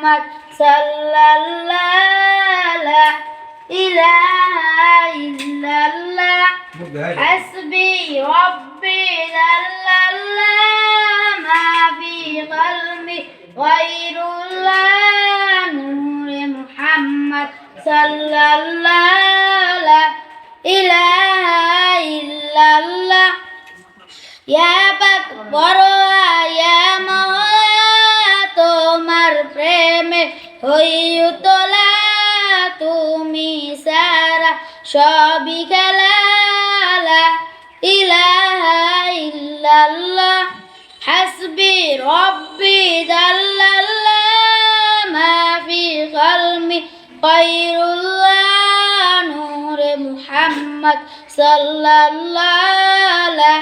মুহাম্মদ সাল্লাল্লাহু লা ইলাহা ইল্লাল্লাহ হাসবি রাব্বি জাল্লাল্লাহ মা ফি কলবি গায়রুল্লাহ নূরে মুহাম্মদ সাল্লাল্লাহু লা ইলাহা ইল্লাল্লাহ ইয়া পাক পরোয়া ইয়া মওলা তোমার প্রেমে হইউ তোলা তুমি সারা সবই খেলা লা ইলাহা ইল্লাল্লাহ হাসবি রব্বি জাল্লাল্লাহ মা ফি কলবি গায়রুল্লাহ নূরে মুহাম্মদ সাল্লাল্লাহু লা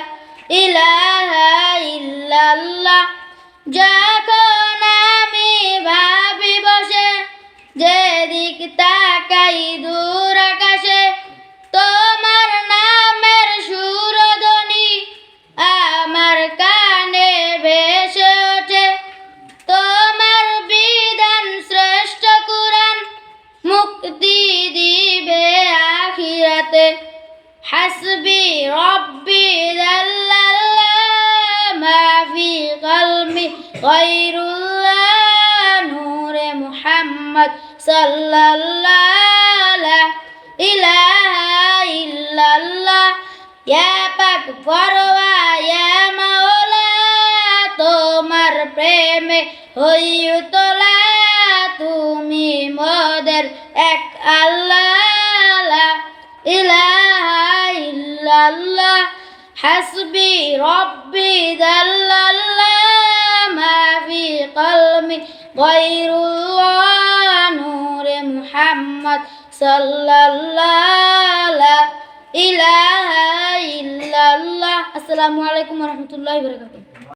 ইলাহা ইল্লাল্লাহ যখন আমি ভাবি বসে যেদিক তাকাই দূর আকাশে তোমার নামের সুরধ্বনি আমার কানে ভেসে ওঠে তোমার বিধান শ্রেষ্ঠ কুরআন মুক্তি দিবে আখিরাতে হাসবি রব্বি জাল্লাল্লাহ মা ফি কলবি গায়রুল্লাহ নূরে মুহাম্মদ সাল্লাল্লাহু লা ইলাহা ইল্লাল্লাহ ইয়া পাক পরোয়া ইয়া মাওলা তোমার প্রেমে হইউ তোলা তুমি মোদের এক আল্লাহ লা ইলাহা ইল্লাল্লাহ হাসবি রব্বি জাল্লাল্লাহ মা ফি কলবি গায়রুল্লাহ নূরে মুহাম্মদ সাল্লাল্লাহু লা ইলাহা ইল্লাল্লাহ। আসসালামু আলাইকুম ওয়া রাহমাতুল্লাহি ওয়া বারাকাতুহু।